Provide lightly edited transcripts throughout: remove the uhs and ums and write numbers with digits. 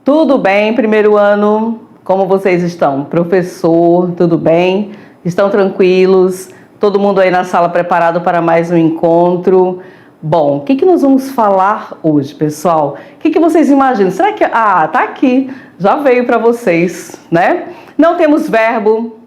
Tudo bem, primeiro ano? Como vocês estão? Professor, tudo bem? Estão tranquilos? Todo mundo aí na sala preparado para mais um encontro? Bom, o que nós vamos falar hoje, pessoal? O que vocês imaginam? Será que... tá aqui, já veio para vocês, né? Não temos verbo,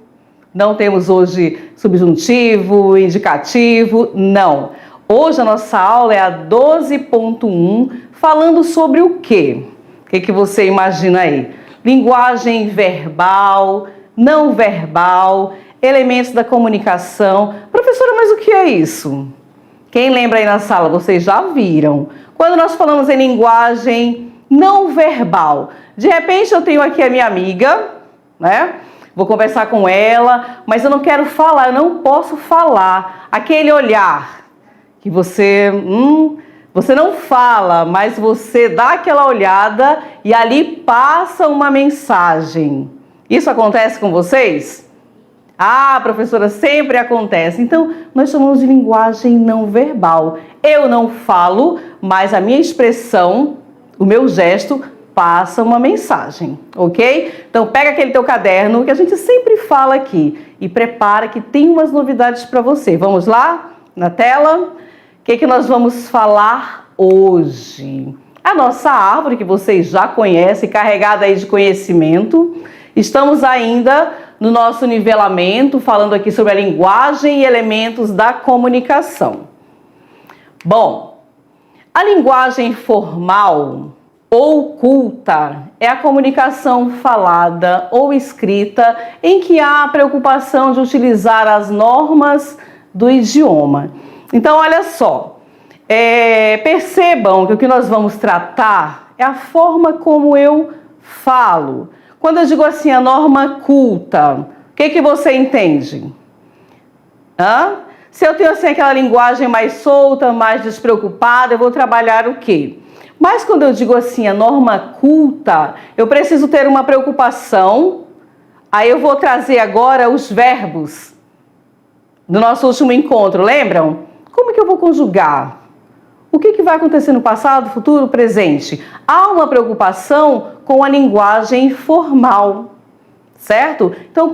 não temos hoje subjuntivo, indicativo, não. Hoje a nossa aula é a 12.1, falando sobre o quê? O que você imagina aí? Linguagem verbal, não verbal, elementos da comunicação. Professora, mas o que é isso? Quem lembra aí na sala? Vocês já viram. Quando nós falamos em linguagem não verbal, de repente eu tenho aqui a minha amiga, né? Vou conversar com ela, mas eu não quero falar, eu não posso falar. Aquele olhar que você não fala, mas você dá aquela olhada e ali passa uma mensagem. Isso acontece com vocês? Ah, professora, sempre acontece. Então, nós chamamos de linguagem não verbal. Eu não falo, mas a minha expressão, o meu gesto, passa uma mensagem, ok? Então, pega aquele teu caderno, que a gente sempre fala aqui, e prepara que tem umas novidades para você. Vamos lá? Na tela? O que nós vamos falar hoje? A nossa árvore, que vocês já conhecem, carregada aí de conhecimento. Estamos ainda no nosso nivelamento, falando aqui sobre a linguagem e elementos da comunicação. Bom, a linguagem formal ou culta é a comunicação falada ou escrita em que há a preocupação de utilizar as normas do idioma. Então, olha só, percebam que o que nós vamos tratar é a forma como eu falo. Quando eu digo assim, a norma culta, o que você entende? Se eu tenho assim aquela linguagem mais solta, mais despreocupada, eu vou trabalhar o quê? Mas quando eu digo assim, a norma culta, eu preciso ter uma preocupação. Aí eu vou trazer agora os verbos do nosso último encontro, lembram? Como que eu vou conjugar? O que vai acontecer no passado, futuro, presente? Há uma preocupação com a linguagem formal, certo? Então,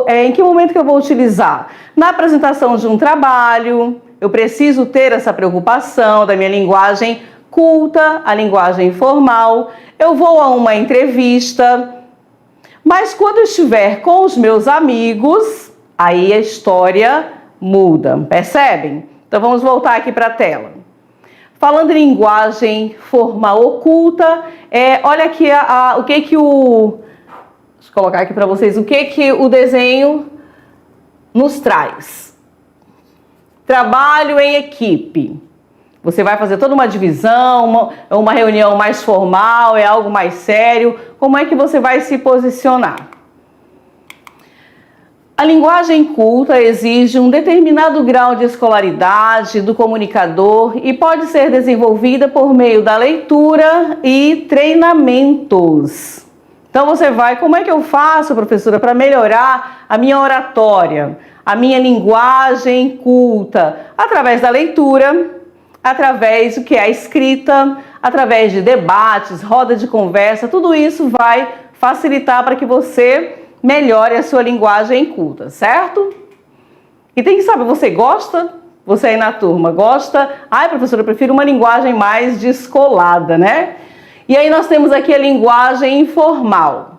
em que momento que eu vou utilizar? Na apresentação de um trabalho, eu preciso ter essa preocupação da minha linguagem culta, a linguagem formal. Eu vou a uma entrevista, mas quando eu estiver com os meus amigos, aí a história muda, percebem? Então vamos voltar aqui para a tela. Falando em linguagem formal oculta, olha aqui deixa eu colocar aqui para vocês o que o desenho nos traz. Trabalho em equipe. Você vai fazer toda uma divisão, uma reunião mais formal, é algo mais sério. Como é que você vai se posicionar? A linguagem culta exige um determinado grau de escolaridade do comunicador e pode ser desenvolvida por meio da leitura e treinamentos. Então você vai, como é que eu faço, professora, para melhorar a minha oratória, a minha linguagem culta? Através da leitura, através do que é a escrita, através de debates, roda de conversa, tudo isso vai facilitar para que você melhore a sua linguagem culta, certo? E tem que saber, você gosta? Você aí na turma gosta? Ai, professora, eu prefiro uma linguagem mais descolada, né? E aí nós temos aqui a linguagem informal,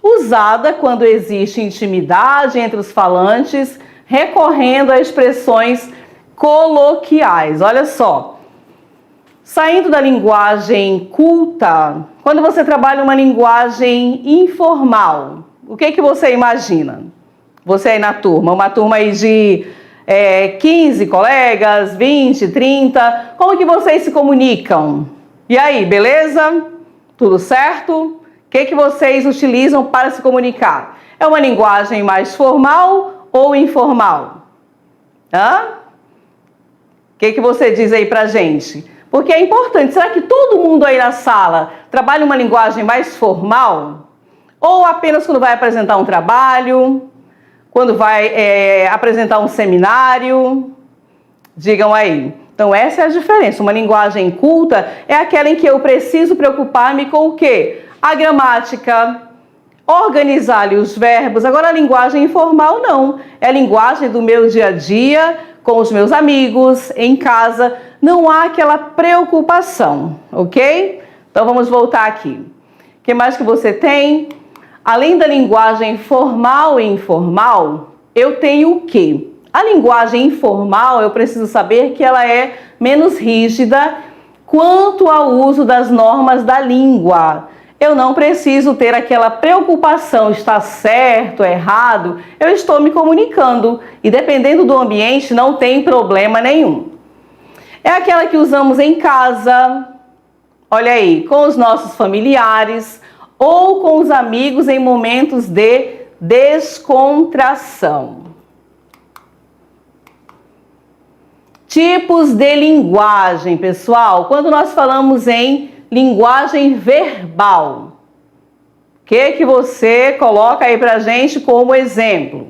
usada quando existe intimidade entre os falantes, recorrendo a expressões coloquiais. Olha só, saindo da linguagem culta, quando você trabalha uma linguagem informal, o que você imagina? Você aí na turma, uma turma aí de 15 colegas, 20, 30, como que vocês se comunicam? E aí, beleza? Tudo certo? O que vocês utilizam para se comunicar? É uma linguagem mais formal ou informal? O que você diz aí pra gente? Porque é importante, será que todo mundo aí na sala trabalha uma linguagem mais formal? Ou apenas quando vai apresentar um trabalho, quando vai apresentar um seminário? Digam aí. Então essa é a diferença. Uma linguagem culta é aquela em que eu preciso preocupar-me com o quê? A gramática, organizar ali os verbos. Agora a linguagem informal não, é a linguagem do meu dia a dia, com os meus amigos, em casa, não há aquela preocupação, ok? Então vamos voltar aqui. O que mais que você tem? Além da linguagem formal e informal, eu tenho o quê? A linguagem informal, eu preciso saber que ela é menos rígida quanto ao uso das normas da língua. Eu não preciso ter aquela preocupação, está certo, errado, eu estou me comunicando e dependendo do ambiente não tem problema nenhum. É aquela que usamos em casa, olha aí, com os nossos familiares ou com os amigos em momentos de descontração. Tipos de linguagem, pessoal. Quando nós falamos em linguagem verbal, o que você coloca aí pra gente como exemplo?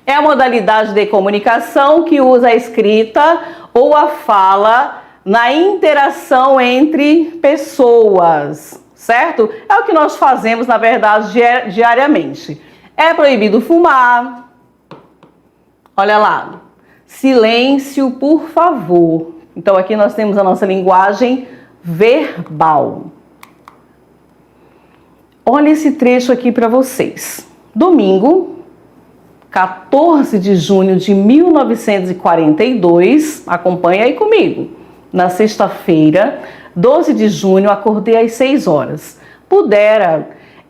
É a modalidade de comunicação que usa a escrita ou a fala na interação entre pessoas, certo? É o que nós fazemos, na verdade, diariamente. É proibido fumar. Olha lá. Silêncio, por favor. Então, aqui nós temos a nossa linguagem verbal. Olha esse trecho aqui para vocês. Domingo, 14 de junho de 1942, acompanha aí comigo. Na sexta-feira, 12 de junho, acordei às 6 horas.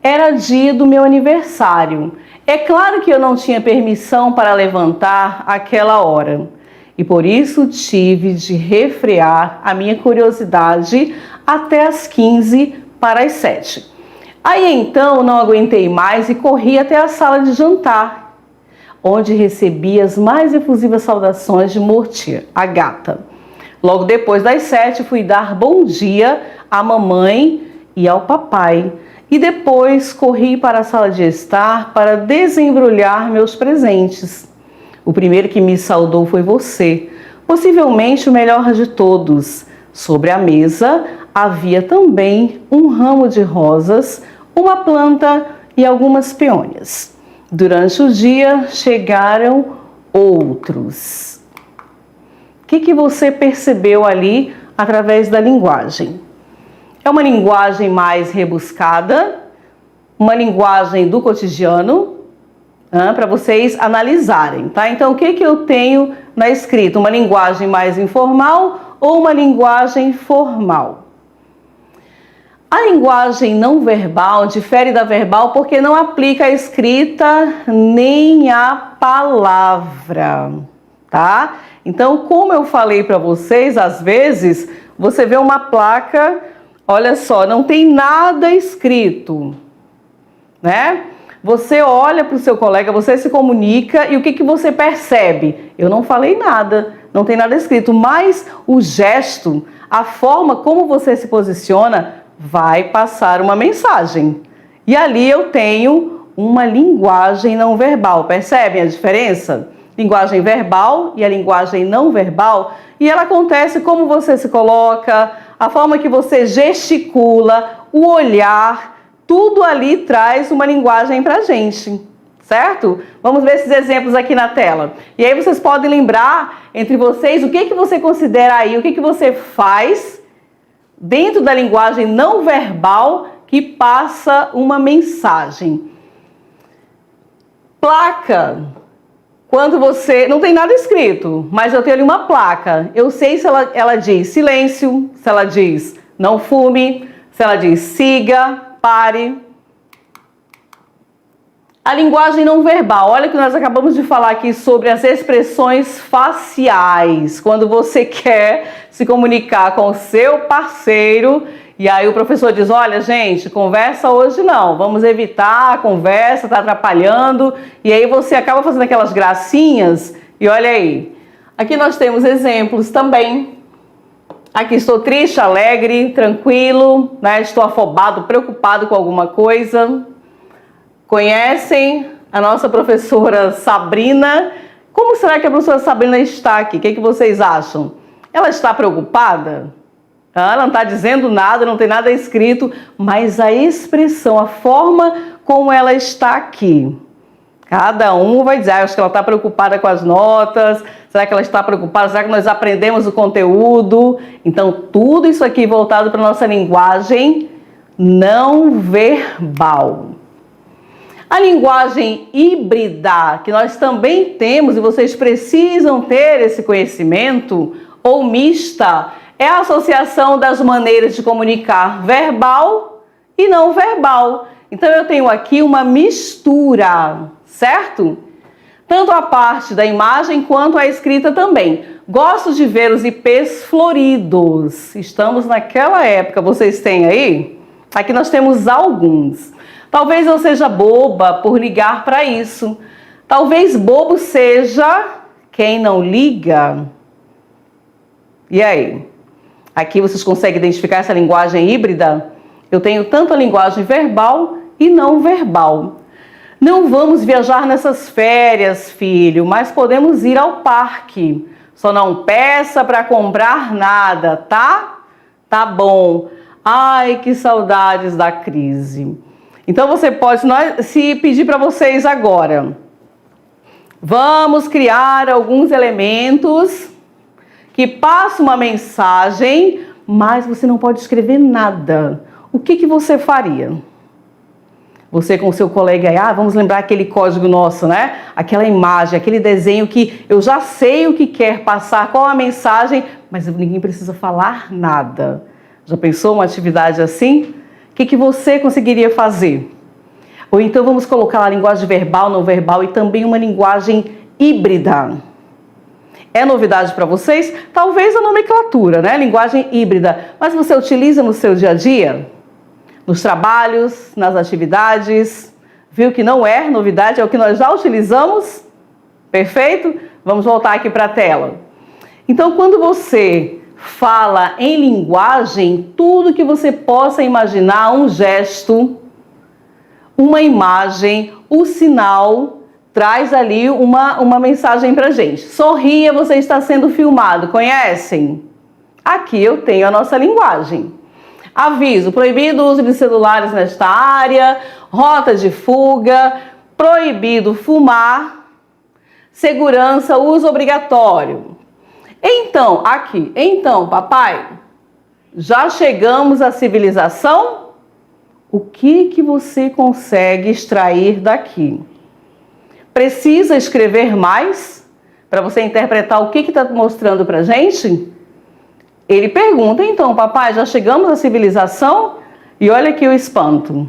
Era dia do meu aniversário. É claro que eu não tinha permissão para levantar aquela hora. E por isso tive de refrear a minha curiosidade até as 15 para as 7. Aí então não aguentei mais e corri até a sala de jantar, onde recebi as mais efusivas saudações de Mortier, a gata. Logo depois das 7 fui dar bom dia à mamãe e ao papai. E depois corri para a sala de estar para desembrulhar meus presentes. O primeiro que me saudou foi você, possivelmente o melhor de todos. Sobre a mesa havia também um ramo de rosas, uma planta e algumas peônias. Durante o dia chegaram outros. O que você percebeu ali através da linguagem? É uma linguagem mais rebuscada, uma linguagem do cotidiano, para vocês analisarem, tá? Então, o que eu tenho na escrita? Uma linguagem mais informal ou uma linguagem formal? A linguagem não verbal difere da verbal porque não aplica a escrita nem a palavra, tá? Então, como eu falei para vocês, às vezes você vê uma placa, olha só, não tem nada escrito, né? Você olha para o seu colega, você se comunica e o que você percebe? Eu não falei nada, não tem nada escrito, mas o gesto, a forma como você se posiciona, vai passar uma mensagem. E ali eu tenho uma linguagem não verbal, percebem a diferença? Linguagem verbal e a linguagem não verbal, e ela acontece como você se coloca, a forma que você gesticula, o olhar, tudo ali traz uma linguagem pra gente, certo? Vamos ver esses exemplos aqui na tela. E aí vocês podem lembrar entre vocês o que você considera aí, o que você faz dentro da linguagem não verbal que passa uma mensagem. Placa. Quando você... não tem nada escrito, mas eu tenho ali uma placa. Eu sei se ela diz silêncio, se ela diz não fume, se ela diz siga, pare. A linguagem não verbal. Olha que nós acabamos de falar aqui sobre as expressões faciais. Quando você quer se comunicar com o seu parceiro e aí o professor diz, olha gente, conversa hoje não, vamos evitar a conversa, tá atrapalhando. E aí você acaba fazendo aquelas gracinhas e olha aí. Aqui nós temos exemplos também. Aqui estou triste, alegre, tranquilo, né? Estou afobado, preocupado com alguma coisa. Conhecem a nossa professora Sabrina? Como será que a professora Sabrina está aqui? O que vocês acham? Ela está preocupada? Ela não está dizendo nada, não tem nada escrito, mas a expressão, a forma como ela está aqui. Cada um vai dizer, acho que ela está preocupada com as notas, será que ela está preocupada, será que nós aprendemos o conteúdo? Então, tudo isso aqui voltado para a nossa linguagem não verbal. A linguagem híbrida, que nós também temos, e vocês precisam ter esse conhecimento, ou mista, é a associação das maneiras de comunicar verbal e não verbal. Então, eu tenho aqui uma mistura, certo? Tanto a parte da imagem quanto a escrita também. Gosto de ver os IPs floridos. Estamos naquela época, vocês têm aí? Aqui nós temos alguns. Talvez eu seja boba por ligar para isso. Talvez bobo seja quem não liga. E aí? Aqui vocês conseguem identificar essa linguagem híbrida? Eu tenho tanto a linguagem verbal e não verbal. Não vamos viajar nessas férias, filho, mas podemos ir ao parque. Só não peça para comprar nada, tá? Tá bom. Ai, que saudades da crise. Então você pode, se pedir para vocês agora, vamos criar alguns elementos que passam uma mensagem, mas você não pode escrever nada. O que você faria? Você com o seu colega aí, vamos lembrar aquele código nosso, né? Aquela imagem, aquele desenho que eu já sei o que quer passar, qual a mensagem, mas ninguém precisa falar nada. Já pensou uma atividade assim? O que você conseguiria fazer? Ou então vamos colocar a linguagem verbal, não verbal e também uma linguagem híbrida. É novidade para vocês? Talvez a nomenclatura, né? Linguagem híbrida. Mas você utiliza no seu dia a dia? Nos trabalhos, nas atividades? Viu que não é novidade, é o que nós já utilizamos? Perfeito? Vamos voltar aqui para a tela. Então, quando você fala em linguagem, tudo que você possa imaginar, um gesto, uma imagem, o sinal, traz ali uma mensagem para a gente. Sorria, você está sendo filmado, conhecem? Aqui eu tenho a nossa linguagem. Aviso, proibido o uso de celulares nesta área, rota de fuga, proibido fumar, segurança, uso obrigatório. Então, aqui, papai, já chegamos à civilização? O que você consegue extrair daqui? Precisa escrever mais para você interpretar o que está mostrando para a gente? Ele pergunta, então, papai, já chegamos à civilização? E olha aqui o espanto.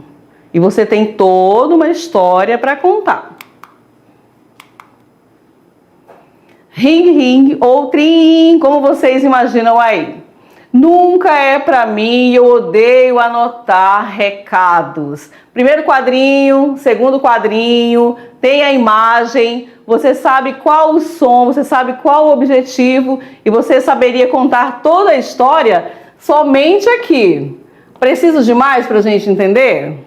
E você tem toda uma história para contar. Ring, ring ou trim, como vocês imaginam aí. Nunca é para mim, eu odeio anotar recados. Primeiro quadrinho, segundo quadrinho, tem a imagem, você sabe qual o som, você sabe qual o objetivo e você saberia contar toda a história somente aqui. Preciso de mais para a gente entender?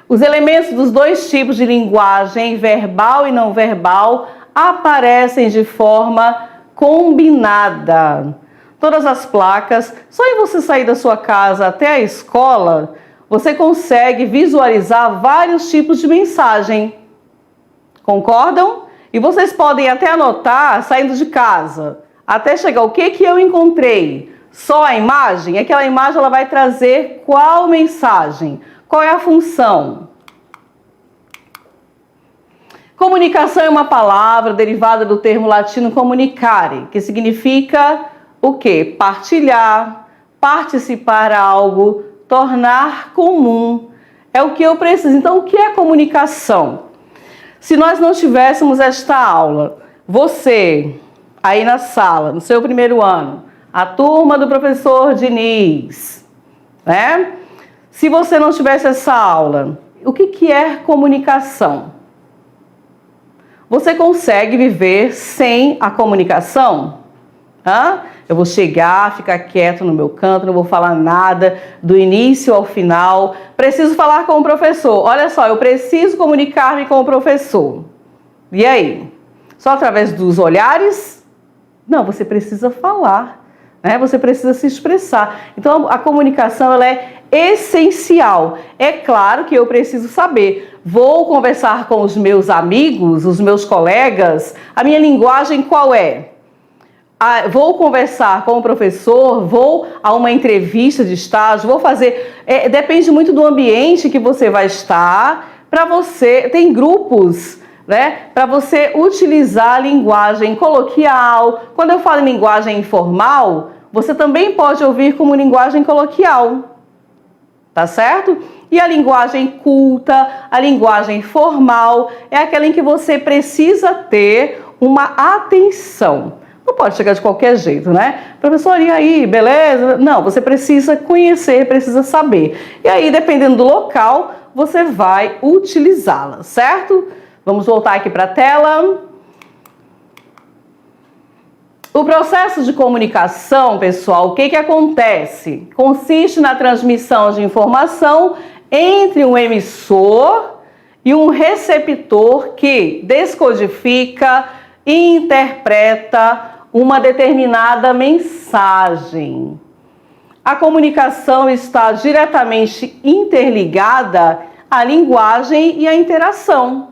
Os elementos dos dois tipos de linguagem, verbal e não verbal, aparecem de forma combinada. Todas as placas, só em você sair da sua casa até a escola, você consegue visualizar vários tipos de mensagem. Concordam? E vocês podem até anotar saindo de casa, até chegar o que eu encontrei. Só a imagem? Aquela imagem ela vai trazer qual mensagem? Qual é a função? Comunicação é uma palavra derivada do termo latino comunicare, que significa o quê? Partilhar, participar algo, tornar comum. É o que eu preciso. Então, o que é comunicação? Se nós não tivéssemos esta aula, você aí na sala, no seu primeiro ano, a turma do professor Diniz, né? Se você não tivesse essa aula, o que é comunicação? Você consegue viver sem a comunicação? Eu vou chegar, ficar quieto no meu canto, não vou falar nada do início ao final. Preciso falar com o professor. Olha só, eu preciso comunicar-me com o professor. E aí? Só através dos olhares? Não, você precisa falar. né? Você precisa se expressar. Então, a comunicação, ela é essencial. É claro que eu preciso saber. Vou conversar com os meus amigos, os meus colegas, a minha linguagem qual é? Vou conversar com o professor, vou a uma entrevista de estágio, vou fazer... depende muito do ambiente que você vai estar. Para você, tem grupos, né? Para você utilizar a linguagem coloquial. Quando eu falo em linguagem informal, você também pode ouvir como linguagem coloquial. Tá certo? E a linguagem culta, a linguagem formal, é aquela em que você precisa ter uma atenção. Não pode chegar de qualquer jeito, né? Professor, e aí, beleza? Não, você precisa conhecer, precisa saber. E aí, dependendo do local, você vai utilizá-la, certo? Vamos voltar aqui para a tela. O processo de comunicação, pessoal, o que acontece? Consiste na transmissão de informação entre um emissor e um receptor que descodifica e interpreta uma determinada mensagem. A comunicação está diretamente interligada à linguagem e à interação.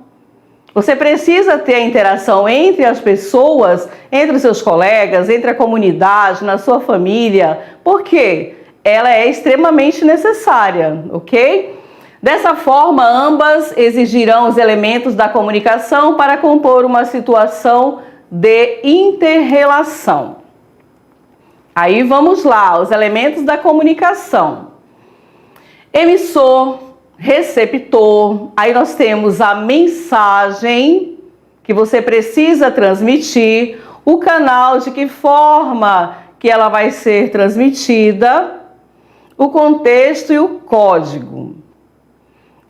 Você precisa ter a interação entre as pessoas, entre os seus colegas, entre a comunidade, na sua família, porque ela é extremamente necessária, ok? Dessa forma, ambas exigirão os elementos da comunicação para compor uma situação de inter-relação. Aí vamos lá, os elementos da comunicação. Emissor, receptor, aí nós temos a mensagem que você precisa transmitir, o canal, de que forma que ela vai ser transmitida, o contexto e o código.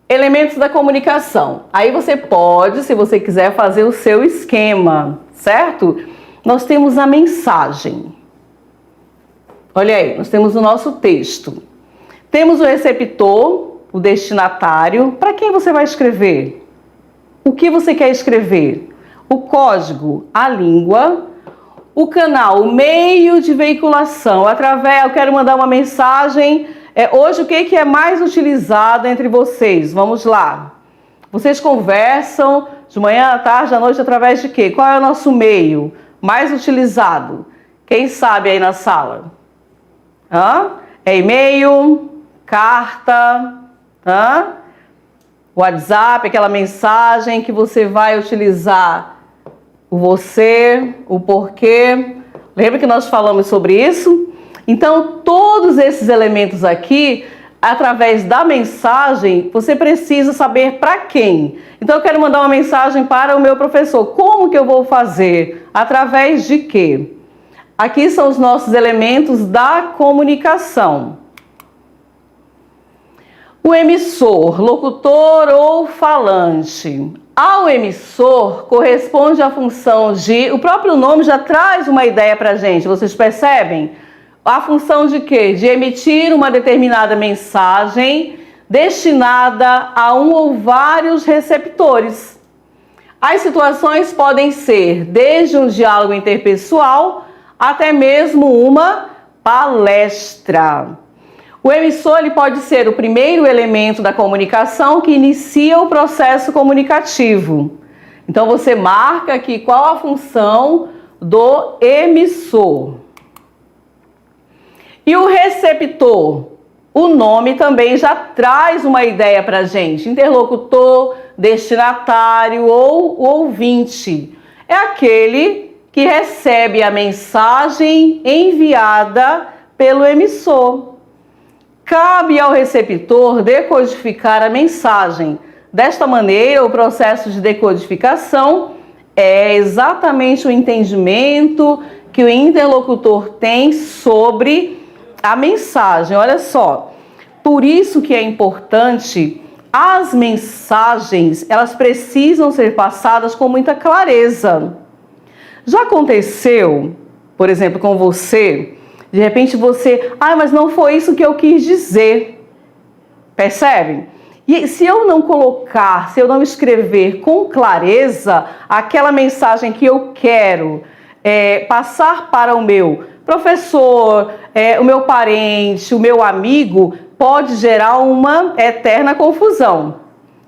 Elementos da comunicação. Aí você pode, se você quiser, fazer o seu esquema, certo? Nós temos a mensagem. Olha aí, nós temos o nosso texto. Temos o receptor, o destinatário. Para quem você vai escrever? O que você quer escrever? O código, a língua. O canal, o meio de veiculação. Eu quero mandar uma mensagem. Hoje, o que é mais utilizado entre vocês? Vamos lá. Vocês conversam de manhã, à tarde, à noite, através de quê? Qual é o nosso meio mais utilizado? Quem sabe aí na sala? É e-mail, carta, WhatsApp, aquela mensagem que você vai utilizar o você, o porquê. Lembra que nós falamos sobre isso? Então, todos esses elementos aqui, através da mensagem, você precisa saber para quem. Então, eu quero mandar uma mensagem para o meu professor. Como que eu vou fazer? Através de quê? Aqui são os nossos elementos da comunicação. O emissor, locutor ou falante. Ao emissor corresponde a função de... O próprio nome já traz uma ideia para a gente, vocês percebem? A função de quê? De emitir uma determinada mensagem destinada a um ou vários receptores. As situações podem ser desde um diálogo interpessoal até mesmo uma palestra. O emissor ele pode ser o primeiro elemento da comunicação que inicia o processo comunicativo. Então você marca aqui qual a função do emissor. E o receptor, o nome também já traz uma ideia para a gente. Interlocutor, destinatário ou ouvinte. É aquele que recebe a mensagem enviada pelo emissor. Cabe ao receptor decodificar a mensagem. Desta maneira, o processo de decodificação é exatamente o entendimento que o interlocutor tem sobre a mensagem. Olha só, por isso que é importante, as mensagens, elas precisam ser passadas com muita clareza. Já aconteceu, por exemplo, com você, de repente você, mas não foi isso que eu quis dizer. Percebem? E se eu não colocar, se eu não escrever com clareza aquela mensagem que eu quero passar para o meu Professor, o meu parente, o meu amigo, pode gerar uma eterna confusão.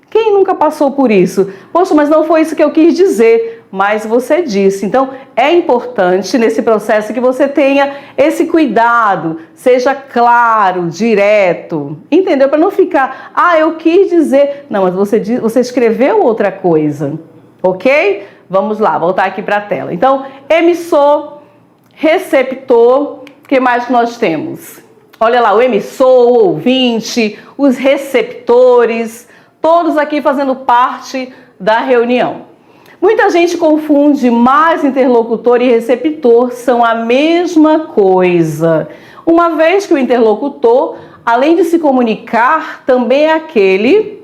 Quem nunca passou por isso? Poxa, mas não foi isso que eu quis dizer, mas você disse. Então, é importante nesse processo que você tenha esse cuidado, seja claro, direto, entendeu? Para não ficar, eu quis dizer. Não, mas você escreveu outra coisa, ok? Vamos lá, voltar aqui para a tela. Então, emissor, receptor, o que mais que nós temos? Olha lá, o emissor, o ouvinte, os receptores, todos aqui fazendo parte da reunião. Muita gente confunde, mas interlocutor e receptor são a mesma coisa. Uma vez que o interlocutor, além de se comunicar, também é aquele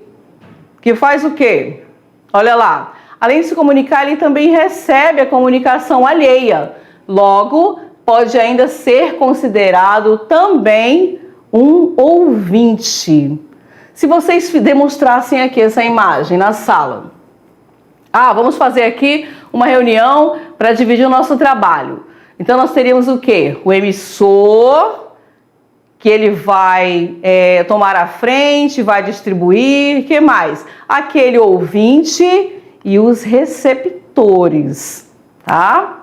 que faz o quê? Olha lá, além de se comunicar, ele também recebe a comunicação alheia. Logo, pode ainda ser considerado também um ouvinte. Se vocês demonstrassem aqui essa imagem na sala. Vamos fazer aqui uma reunião para dividir o nosso trabalho. Então, nós teríamos o quê? O emissor, que ele vai tomar a frente, vai distribuir. O que mais? Aquele ouvinte e os receptores, tá?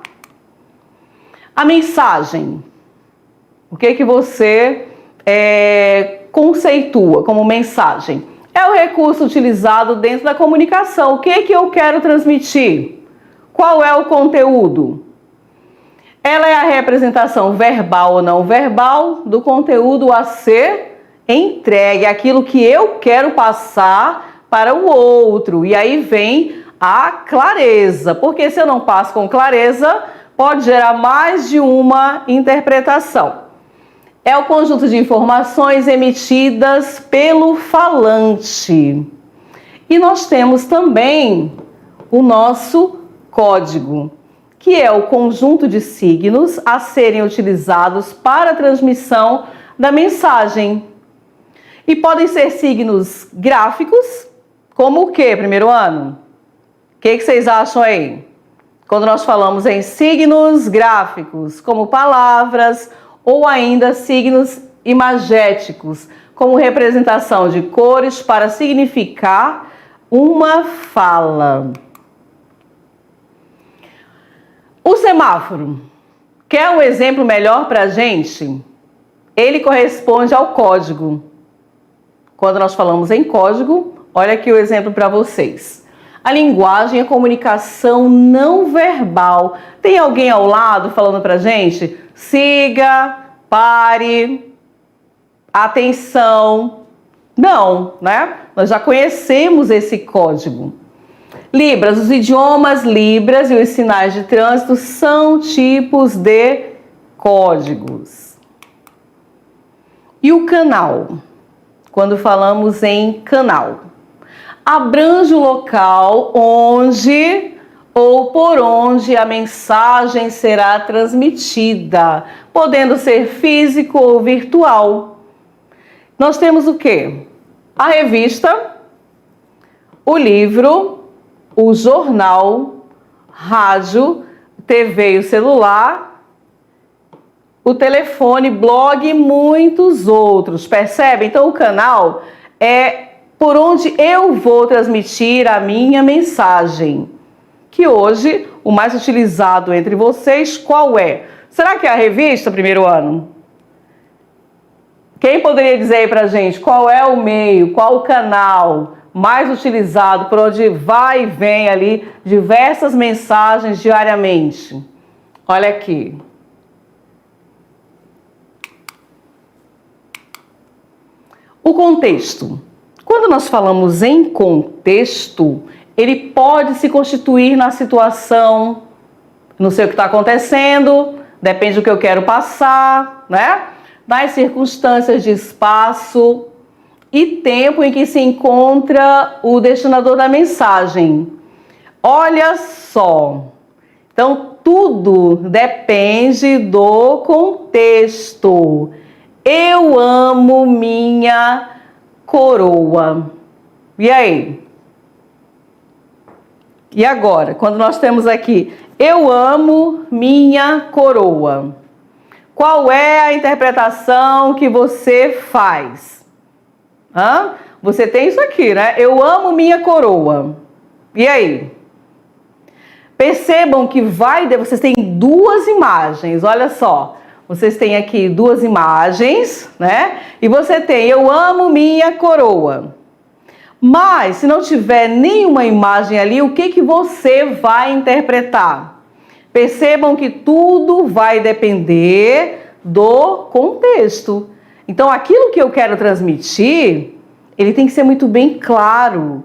A mensagem. O que você conceitua como mensagem? É o recurso utilizado dentro da comunicação. O que eu quero transmitir? Qual é o conteúdo? Ela é a representação verbal ou não verbal do conteúdo a ser entregue, aquilo que eu quero passar para o outro. E aí vem a clareza, porque se eu não passo com clareza, pode gerar mais de uma interpretação. É o conjunto de informações emitidas pelo falante. E nós temos também o nosso código, que é o conjunto de signos a serem utilizados para a transmissão da mensagem. E podem ser signos gráficos, como o que, primeiro ano? O que vocês acham aí? Quando nós falamos em signos gráficos, como palavras, ou ainda signos imagéticos, como representação de cores para significar uma fala. O semáforo, quer um exemplo melhor para a gente? Ele corresponde ao código. Quando nós falamos em código, olha aqui o exemplo para vocês. A linguagem é comunicação não verbal. Tem alguém ao lado falando para a gente? Siga, pare, atenção. Não, né? Nós já conhecemos esse código. Libras, os idiomas Libras e os sinais de trânsito são tipos de códigos. E o canal? Quando falamos em canal, abrange o local onde ou por onde a mensagem será transmitida, podendo ser físico ou virtual. Nós temos o quê? A revista, o livro, o jornal, rádio, TV e o celular, o telefone, blog e muitos outros. Percebe? Então o canal é por onde eu vou transmitir a minha mensagem. Que hoje, o mais utilizado entre vocês, qual é? Será que é a revista, primeiro ano? Quem poderia dizer aí pra gente qual é o meio, qual o canal mais utilizado, por onde vai e vem ali diversas mensagens diariamente? Olha aqui. O contexto. Quando nós falamos em contexto, ele pode se constituir na situação, não sei o que está acontecendo, depende do que eu quero passar, né? Das circunstâncias de espaço e tempo em que se encontra o destinador da mensagem. Olha só. Então, tudo depende do contexto. Eu amo minha coroa. E aí? E agora, quando nós temos aqui, eu amo minha coroa. Qual é a interpretação que você faz? Você tem isso aqui, né? Eu amo minha coroa. E aí? Percebam que vocês têm duas imagens, olha só. Vocês têm aqui duas imagens, né? E você tem eu amo minha coroa. Mas se não tiver nenhuma imagem ali, o que você vai interpretar? Percebam que tudo vai depender do contexto. Então, aquilo que eu quero transmitir, ele tem que ser muito bem claro.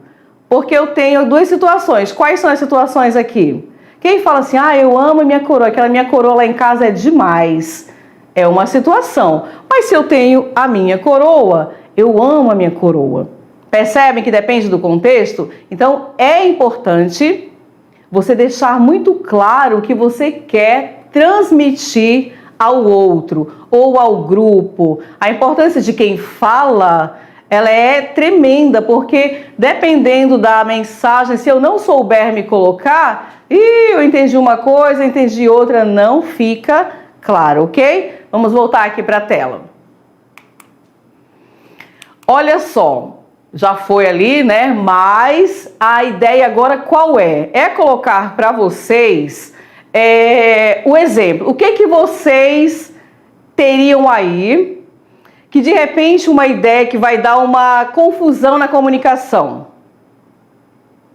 Porque eu tenho duas situações. Quais são as situações aqui? Quem fala assim, eu amo a minha coroa, aquela minha coroa lá em casa é demais. É uma situação. Mas se eu tenho a minha coroa, eu amo a minha coroa. Percebem que depende do contexto? Então, é importante você deixar muito claro o que você quer transmitir ao outro ou ao grupo. A importância de quem fala, ela é tremenda, porque dependendo da mensagem, se eu não souber me colocar, eu entendi uma coisa, entendi outra, não fica claro, ok? Vamos voltar aqui para a tela. Olha só. Já foi ali, né? Mas a ideia agora qual é? É colocar para vocês o exemplo. O que vocês teriam aí que de repente uma ideia que vai dar uma confusão na comunicação?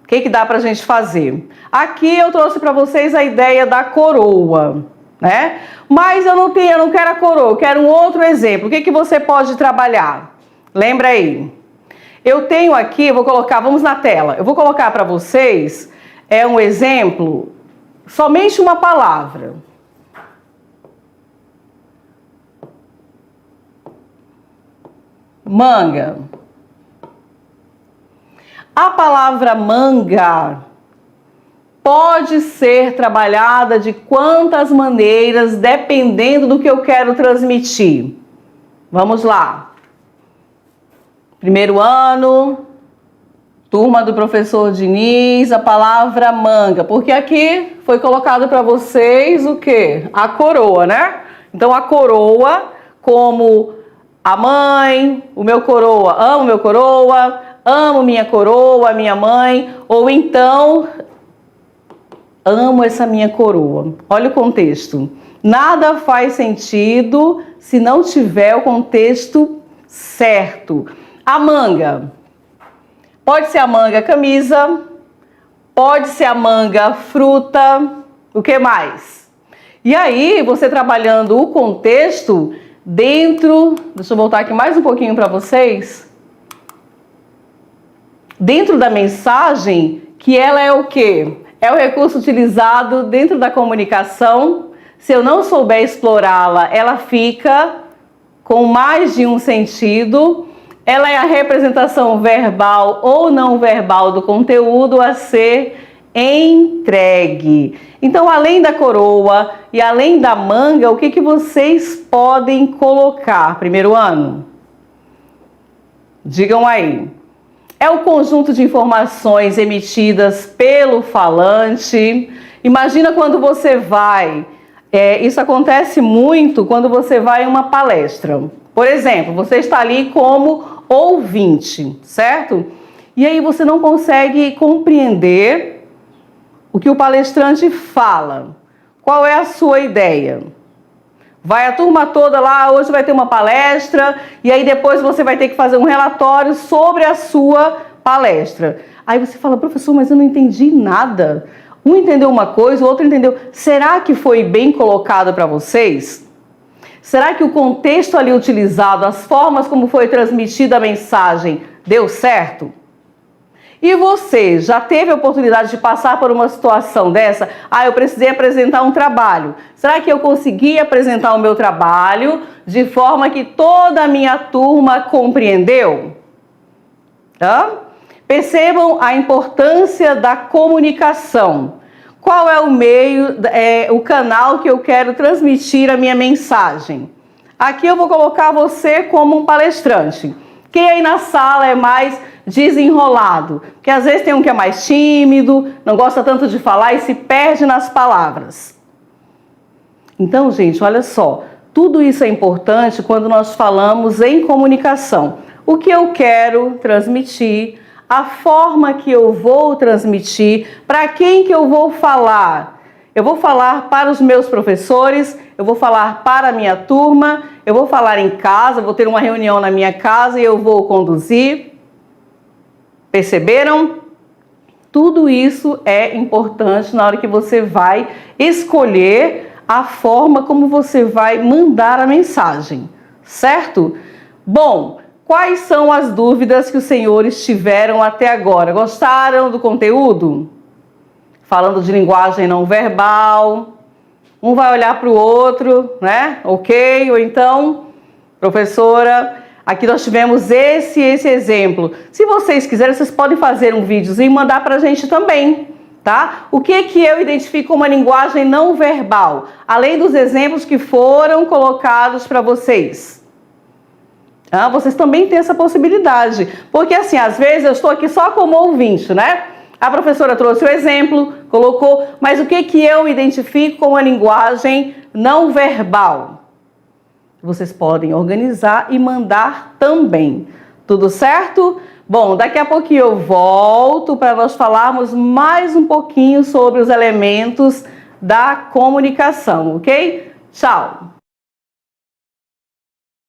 O que dá pra gente fazer? Aqui eu trouxe para vocês a ideia da coroa, né? Mas eu não quero a coroa, eu quero um outro exemplo. O que você pode trabalhar? Lembra aí? Eu tenho aqui, vamos na tela, eu vou colocar para vocês um exemplo, somente uma palavra. Manga. A palavra manga pode ser trabalhada de quantas maneiras, dependendo do que eu quero transmitir. Vamos lá. Primeiro ano, turma do professor Diniz, a palavra manga. Porque aqui foi colocado para vocês o quê? A coroa, né? Então, a coroa, como a mãe, o meu coroa, amo minha coroa, minha mãe. Ou então, amo essa minha coroa. Olha o contexto. Nada faz sentido se não tiver o contexto certo. A manga, pode ser a manga camisa, pode ser a manga fruta, o que mais? E aí, você trabalhando o contexto dentro, deixa eu voltar aqui mais um pouquinho para vocês, dentro da mensagem, que ela é o quê? É o recurso utilizado dentro da comunicação. Se eu não souber explorá-la, ela fica com mais de um sentido. Ela é a representação verbal ou não verbal do conteúdo a ser entregue. Então, além da coroa e além da manga, o que vocês podem colocar? Primeiro ano? Digam aí. É o conjunto de informações emitidas pelo falante. Imagina quando você vai... isso acontece muito quando você vai em uma palestra. Por exemplo, você está ali como ouvinte, certo? E aí você não consegue compreender o que o palestrante fala. Qual é a sua ideia? Vai a turma toda lá, hoje vai ter uma palestra, e aí depois você vai ter que fazer um relatório sobre a sua palestra. Aí você fala, professor, mas eu não entendi nada. Um entendeu uma coisa, o outro entendeu. Será que foi bem colocado para vocês? Será que o contexto ali utilizado, as formas como foi transmitida a mensagem, deu certo? E você já teve a oportunidade de passar por uma situação dessa? Eu precisei apresentar um trabalho. Será que eu consegui apresentar o meu trabalho de forma que toda a minha turma compreendeu? Percebam a importância da comunicação. Qual é o meio, o canal que eu quero transmitir a minha mensagem? Aqui eu vou colocar você como um palestrante. Quem aí na sala é mais desenrolado? Porque às vezes tem um que é mais tímido, não gosta tanto de falar e se perde nas palavras. Então, gente, olha só. Tudo isso é importante quando nós falamos em comunicação. O que eu quero transmitir, a forma que eu vou transmitir, para quem que eu vou falar. Eu vou falar para os meus professores, eu vou falar para a minha turma, eu vou falar em casa, vou ter uma reunião na minha casa e eu vou conduzir. Perceberam? Tudo isso é importante na hora que você vai escolher a forma como você vai mandar a mensagem, certo? Bom, quais são as dúvidas que os senhores tiveram até agora? Gostaram do conteúdo? Falando de linguagem não verbal, um vai olhar para o outro, né? Ok? Ou então, professora, aqui nós tivemos esse exemplo. Se vocês quiserem, vocês podem fazer um videozinho e mandar para a gente também, tá? O que eu identifico como uma linguagem não verbal? Além dos exemplos que foram colocados para vocês. Vocês também têm essa possibilidade. Porque assim, às vezes eu estou aqui só como ouvinte, né? A professora trouxe o exemplo, colocou, mas o que eu identifico como uma linguagem não verbal? Vocês podem organizar e mandar também. Tudo certo? Bom, daqui a pouquinho eu volto para nós falarmos mais um pouquinho sobre os elementos da comunicação, ok? Tchau!